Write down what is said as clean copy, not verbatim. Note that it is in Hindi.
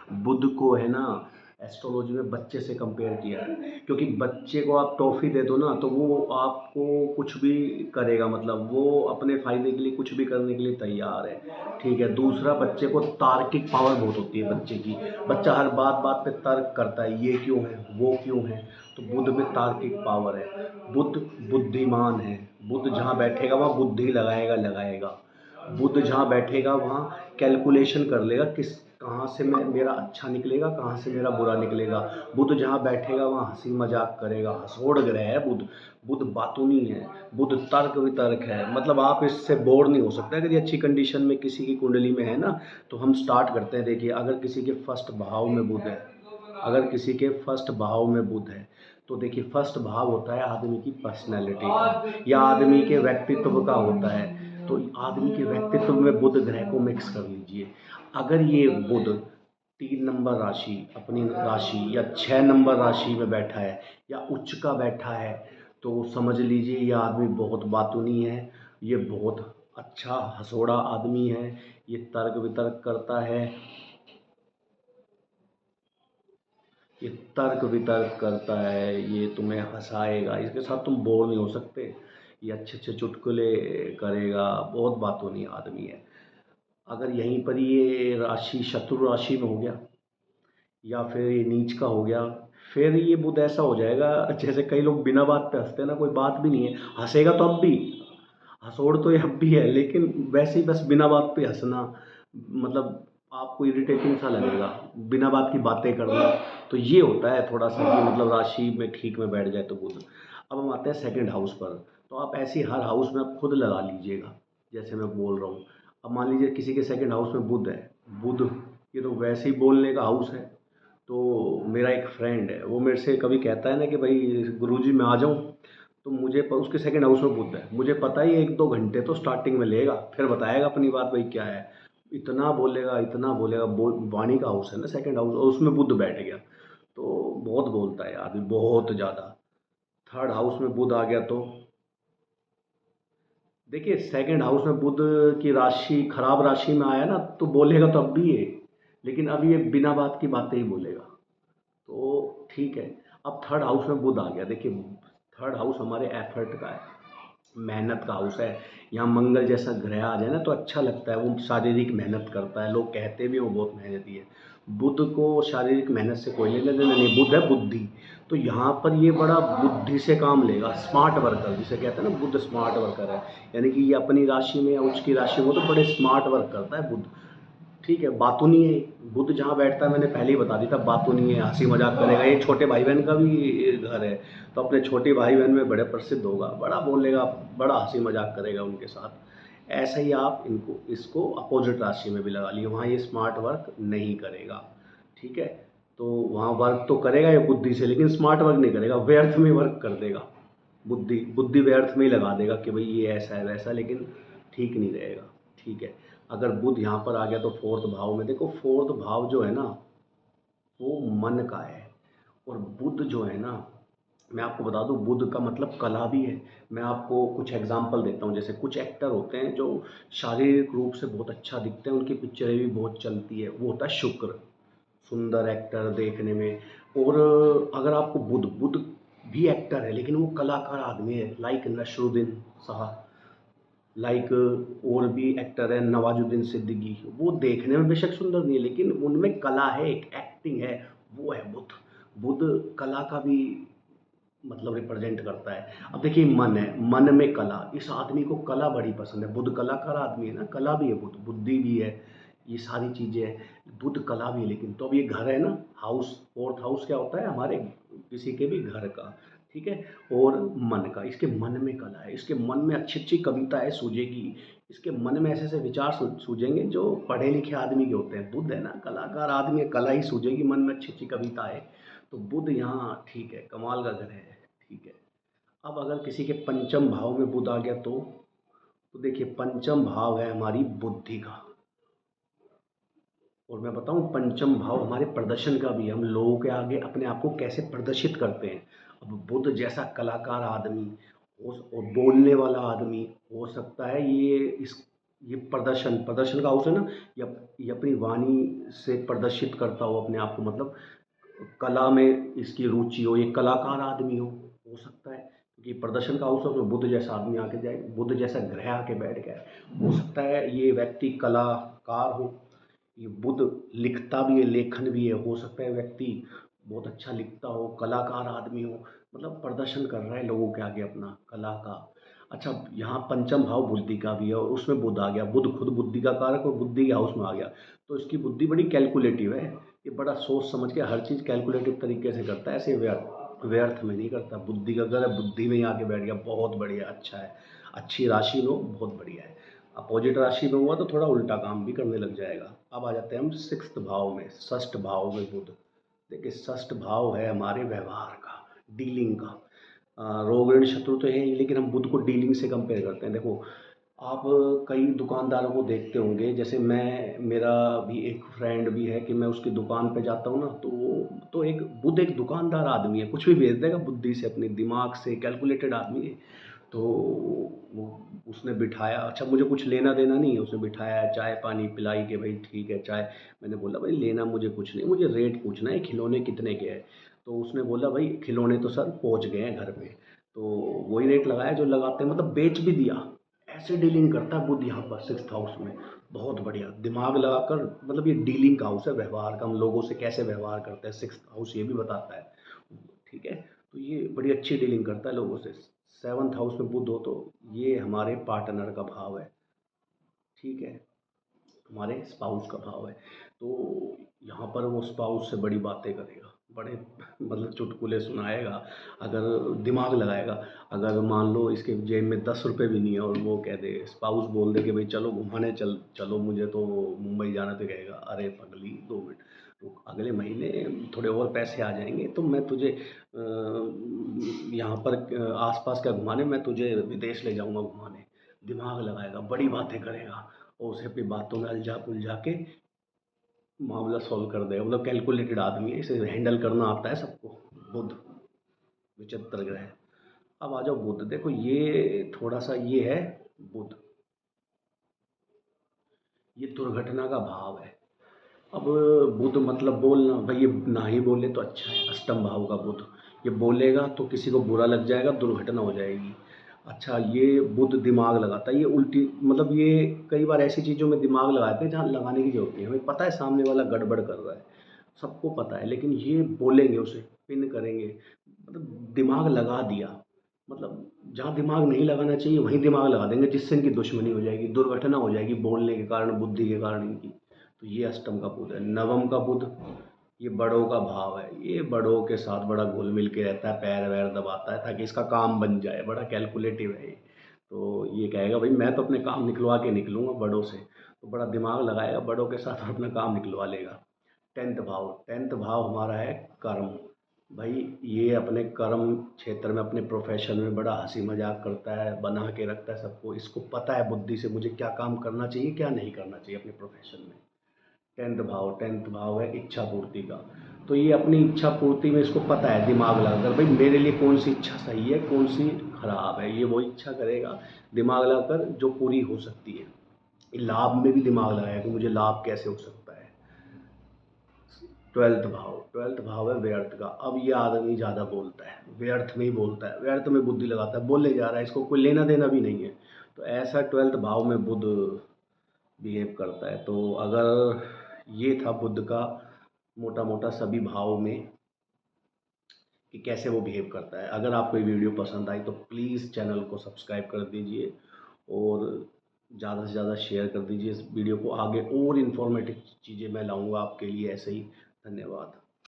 बुध को है ना एस्ट्रोलॉजी में बच्चे से कंपेयर किया है, क्योंकि बच्चे को आप टॉफ़ी दे दो ना तो वो आपको कुछ भी करेगा, मतलब वो अपने फ़ायदे के लिए कुछ भी करने के लिए तैयार है। ठीक है, दूसरा बच्चे को तार्किक पावर बहुत होती है बच्चे की। बच्चा हर बात बात पे तर्क करता है, ये क्यों है, वो क्यों है। तो बुध में तार्किक पावर है। बुध बुद्धिमान है। बुध जहाँ बैठेगा वहाँ बुद्धि लगाएगा लगाएगा। बुध जहाँ बैठेगा वहाँ कैलकुलेशन कर लेगा, किस कहाँ से मेरा अच्छा निकलेगा, कहाँ से मेरा बुरा निकलेगा। बुध जहाँ बैठेगा वहाँ हंसी मजाक करेगा। हंसोड़ ग्रह है बुध। बुध बातूनी है। बुध तर्क वितर्क है, मतलब आप इससे बोर नहीं हो सकते। अगर ये अच्छी कंडीशन में किसी की कुंडली में है ना, तो हम स्टार्ट करते हैं। देखिए, अगर किसी के फर्स्ट भाव में बुध है, अगर किसी के फर्स्ट भाव में बुध है, तो देखिए फर्स्ट भाव होता है आदमी की पर्सनैलिटी का या आदमी के व्यक्तित्व का होता है। तो आदमी के व्यक्तित्व में बुध ग्रह को मिक्स कर लीजिए। अगर ये बुध 3 नंबर राशि, अपनी राशि या 6 नंबर राशि में बैठा है या उच्च का बैठा है, तो समझ लीजिए ये आदमी बहुत बातूनी है। ये बहुत अच्छा हंसोड़ा आदमी है। ये तर्क वितर्क करता है। ये तर्क वितर्क करता है, ये तुम्हें हंसाएगा, इसके साथ तुम बोर नहीं हो सकते। ये अच्छे अच्छे चुटकुले करेगा, बहुत बातूनी आदमी है। अगर यहीं पर ये राशि शत्रु राशि में हो गया या फिर ये नीच का हो गया, फिर ये बुध ऐसा हो जाएगा जैसे कई लोग बिना बात पे हंसते हैं ना, कोई बात भी नहीं है, हंसेगा तो अब भी, हंसोड़ तो ये अब भी है, लेकिन वैसे ही बस बिना बात पे हंसना, मतलब आपको इरिटेटिंग सा लगेगा, बिना बात की बातें करना। तो ये होता है थोड़ा सा कि मतलब राशि में ठीक में बैठ जाए तो बुध। अब हम आते हैं सेकंड हाउस पर। तो आप ऐसे ही हर हाउस में आप खुद लगा लीजिएगा, जैसे मैं बोल रहा हूँ। अब मान लीजिए किसी के सेकंड हाउस में बुध है। बुध ये तो वैसे ही बोलने का हाउस है। तो मेरा एक फ्रेंड है, वो मेरे से कभी कहता है ना कि भाई गुरुजी मैं आ जाऊँ, तो मुझे उसके सेकंड हाउस में बुध है, मुझे पता ही 1-2 घंटे तो स्टार्टिंग में लेगा, फिर बताएगा अपनी बात भाई क्या है। इतना बोलेगा इतना बोलेगा, वाणी का हाउस है ना सेकंड हाउस, और उसमें बुध बैठ गया तो बहुत बोलता है आदमी, बहुत ज़्यादा। थर्ड हाउस में बुध आ गया तो देखिए, सेकंड हाउस में बुध की राशि खराब राशि में आया ना, तो बोलेगा तो अब भी ये, लेकिन अब ये बिना बात की बातें ही बोलेगा। तो ठीक है। अब थर्ड हाउस में बुध आ गया। देखिए, थर्ड हाउस हमारे एफर्ट का है, मेहनत का हाउस है। यहाँ मंगल जैसा ग्रह आ जाए ना तो अच्छा लगता है, वो शारीरिक मेहनत करता है, लोग कहते भी हैं वो बहुत मेहनती है। बुध को शारीरिक मेहनत से कोई लेना देना नहीं, बुध है बुद्धि। तो यहाँ पर ये बड़ा बुद्धि से काम लेगा, स्मार्ट वर्कर जिसे कहते हैं ना, बुध स्मार्ट वर्कर है। यानी कि ये अपनी राशि में या उच्च की राशि में हो तो बड़े स्मार्ट वर्क करता है बुध। ठीक है, बातूनी है। बुध जहाँ बैठता है मैंने पहले ही बता दिया था, बातूनी है, हंसी मजाक करेगा। ये छोटे भाई बहन का भी घर है, तो अपने छोटे भाई बहन में बड़े प्रसिद्ध होगा, बड़ा बोलेगा, बड़ा हंसी मजाक करेगा उनके साथ। ऐसा ही आप इनको इसको अपोजिट राशि में भी लगा लिए, वहाँ ये स्मार्ट वर्क नहीं करेगा। ठीक है, तो वहाँ वर्क तो करेगा ये बुद्धि से, लेकिन स्मार्ट वर्क नहीं करेगा, व्यर्थ में वर्क कर देगा। बुद्धि बुद्धि व्यर्थ में ही लगा देगा कि भाई ये ऐसा है वैसा, लेकिन ठीक नहीं रहेगा। ठीक है, अगर बुध यहाँ पर आ गया तो फोर्थ भाव में देखो, फोर्थ भाव जो है ना वो मन का है। और बुध जो है ना, मैं आपको बता दूं, बुध का मतलब कला भी है। मैं आपको कुछ एग्जांपल देता हूँ। जैसे कुछ एक्टर होते हैं जो शारीरिक रूप से बहुत अच्छा दिखते हैं, उनकी पिक्चरें भी बहुत चलती है, वो होता है शुक्र। सुंदर एक्टर देखने में। और अगर आपको बुध बुध भी एक्टर है, लेकिन वो कलाकार आदमी है, लाइक नसरुद्दीन साहब, लाइक और भी एक्टर है नवाजुद्दीन सिद्दीकी, वो देखने में बेशक सुंदर नहीं है, लेकिन उनमें कला है, एक एक्टिंग है। वो है बुध। बुध कला का भी मतलब रिप्रेजेंट करता है। अब देखिए, मन है, मन में कला, इस आदमी को कला बड़ी पसंद है। बुध कलाकार आदमी है ना, कला भी है, बुध बुद्धि भी है, ये सारी चीज़ें हैं। बुध कला भी है, लेकिन तो अब ये घर है ना, हाउस, फोर्थ हाउस क्या होता है हमारे किसी के भी घर का। ठीक है, और मन का, इसके मन में कला है, इसके मन में अच्छी अच्छी कविताएं सूझेगी, इसके मन में ऐसे ऐसे विचार सूझेंगे जो पढ़े लिखे आदमी के होते हैं। बुध है ना, कलाकार आदमी है, कला ही सूझेगी मन में, अच्छी अच्छी कविताएं। तो बुध यहाँ ठीक है, कमाल का ग्रह है। ठीक है, अब अगर किसी के पंचम भाव में बुध आ गया तो देखिए, पंचम भाव है हमारी बुद्धि का। और मैं बताऊं, पंचम भाव हमारे प्रदर्शन का भी है, हम लोगों के आगे अपने आप को कैसे प्रदर्शित करते हैं। अब बुध जैसा कलाकार आदमी और बोलने वाला आदमी हो सकता है ये इस ये प्रदर्शन प्रदर्शन का हाउस है ना, ये अपनी वाणी से प्रदर्शित करता हो अपने आप को, मतलब कला में इसकी रुचि हो, ये कलाकार आदमी हो सकता है, क्योंकि प्रदर्शन का हाउस है, उसमें बुद्ध जैसा आदमी आके जाए, बुद्ध जैसा ग्रह आके बैठ गया है। हो सकता है ये व्यक्ति कलाकार हो, ये बुद्ध लिखता भी है, लेखन भी है, हो सकता है व्यक्ति बहुत अच्छा लिखता हो, कलाकार आदमी हो, मतलब प्रदर्शन कर रहा है लोगों के आगे अपना कला का। अच्छा, यहाँ पंचम भाव बुद्धि का भी है और उसमें बुद्ध आ गया, बुद्ध खुद बुद्धि का कारक और बुद्धि के हाउस में आ गया, तो इसकी बुद्धि बड़ी कैलकुलेटिव है, ये बड़ा सोच समझ के हर चीज़ कैलकुलेटिव तरीके से करता है, ऐसे व्यर्थ में नहीं करता। बुद्धि का अगर बुद्धि में ही आके बैठ गया, बहुत बढ़िया, अच्छा है, अच्छी राशि में हो, बहुत बढ़िया है। अपोजिट राशि में हुआ तो थोड़ा उल्टा काम भी करने लग जाएगा। अब आ जाते हैं हम सिक्स्थ भाव में, षष्ठ भाव में बुध। देखिए षष्ठ भाव है हमारे व्यवहार का, डीलिंग का। रोग ऋण शत्रु तो है ही, लेकिन हम बुध को डीलिंग से कंपेयर करते हैं। देखो आप कई दुकानदारों को देखते होंगे, जैसे मैं, मेरा भी एक फ्रेंड भी है कि मैं उसकी दुकान पे जाता हूँ ना, तो एक बुध एक दुकानदार आदमी है, कुछ भी बेच देगा बुद्धि से, अपने दिमाग से, कैलकुलेटेड आदमी है। तो वो उसने बिठाया, अच्छा मुझे कुछ लेना देना नहीं है, उसने बिठाया, चाय पानी पिलाई कि भाई ठीक है चाय। मैंने बोला भाई लेना मुझे कुछ नहीं, मुझे रेट पूछना है, खिलौने कितने के हैं। तो उसने बोला भाई खिलौने तो सर पहुंच गए हैं घर पे। तो वही रेट लगाया जो लगाते हैं, मतलब बेच भी दिया। ऐसे डीलिंग करता है बुध यहाँ पर सिक्स्थ हाउस में, बहुत बढ़िया दिमाग लगाकर, मतलब ये डीलिंग का हाउस है, व्यवहार का, हम लोगों से कैसे व्यवहार करते हैं, सिक्स्थ हाउस ये भी बताता है। ठीक है, तो ये बड़ी अच्छी डीलिंग करता है लोगों से। सेवन्थ हाउस में बुध हो तो ये हमारे पार्टनर का भाव है। ठीक है, हमारे स्पाउस का भाव है। तो यहाँ पर वो स्पाउस से बड़ी बातें करेगा, बड़े मतलब चुटकुले सुनाएगा, अगर दिमाग लगाएगा। अगर मान लो इसके जेब में 10 रुपये भी नहीं है और वो कह दे, स्पाउस बोल दे कि भाई चलो घुमाने चलो मुझे तो मुंबई जाना, तो कहेगा अरे पगली 2 मिनट रुक, अगले महीने थोड़े और पैसे आ जाएंगे तो मैं तुझे यहाँ पर आसपास क्या घुमाने, मैं तुझे विदेश ले जाऊँगा घुमाने। दिमाग लगाएगा, बड़ी बातें करेगा और उसे अपनी बातों में उलझा पुलझा के मामला सॉल्व कर देगा, मतलब कैलकुलेटेड आदमी है, इसे हैंडल करना आता है सबको। बुध विचित्र ग्रह। अब आ जाओ बुध, देखो ये थोड़ा सा ये है बुध, ये दुर्घटना का भाव है। अब बुध मतलब बोलना, भाई ये ना ही बोले तो अच्छा है, अष्टम भाव का बुध, ये बोलेगा तो किसी को बुरा लग जाएगा, दुर्घटना हो जाएगी। अच्छा, ये बुध दिमाग लगाता है, ये उल्टी, मतलब ये कई बार ऐसी चीज़ों में दिमाग लगाते हैं जहाँ लगाने की जरूरत नहीं है, हमें पता है सामने वाला गड़बड़ कर रहा है, सबको पता है, लेकिन ये बोलेंगे, उसे पिन करेंगे, मतलब दिमाग लगा दिया, मतलब जहाँ दिमाग नहीं लगाना चाहिए वहीं दिमाग लगा देंगे, जिससे इनकी दुश्मनी हो जाएगी, दुर्घटना हो जाएगी बोलने के कारण, बुद्धि के कारण इनकी। तो ये अष्टम का बुध है। नवम का बुध, ये बड़ों का भाव है, ये बड़ों के साथ बड़ा घुल मिल के रहता है, पैर वैर दबाता है ताकि इसका काम बन जाए, बड़ा कैलकुलेटिव है ये। तो ये कहेगा भाई मैं तो अपने काम निकलवा के निकलूंगा बड़ों से, तो बड़ा दिमाग लगाएगा बड़ों के साथ और अपना काम निकलवा लेगा। टेंथ भाव, टेंथ भाव हमारा है कर्म। भाई ये अपने कर्म क्षेत्र में, अपने प्रोफेशन में बड़ा हंसी मजाक करता है, बना के रखता है सबको, इसको पता है बुद्धि से मुझे क्या काम करना चाहिए क्या नहीं करना चाहिए अपने प्रोफेशन में। टेंथ भाव है इच्छा पूर्ति का। तो ये अपनी इच्छा पूर्ति में इसको पता है, दिमाग लगाकर भाई मेरे लिए कौन सी इच्छा सही है कौन सी खराब है, ये वो इच्छा करेगा दिमाग लगाकर जो पूरी हो सकती है। लाभ में भी दिमाग लगाएगा कि मुझे लाभ कैसे हो सकता है। ट्वेल्थ भाव है व्यर्थ का। अब ये आदमी ज़्यादा बोलता है, व्यर्थ में ही बोलता है, व्यर्थ में बुद्धि लगाता है, बोले जा रहा है, इसको कोई लेना देना भी नहीं है। तो ऐसा ट्वेल्थ भाव में बुध बिहेव करता है। तो अगर ये था बुध का मोटा मोटा सभी भाव में कि कैसे वो बिहेव करता है। अगर आपको ये वीडियो पसंद आई तो प्लीज़ चैनल को सब्सक्राइब कर दीजिए और ज़्यादा से ज़्यादा शेयर कर दीजिए इस वीडियो को, आगे और इन्फॉर्मेटिव चीज़ें मैं लाऊंगा आपके लिए ऐसे ही। धन्यवाद।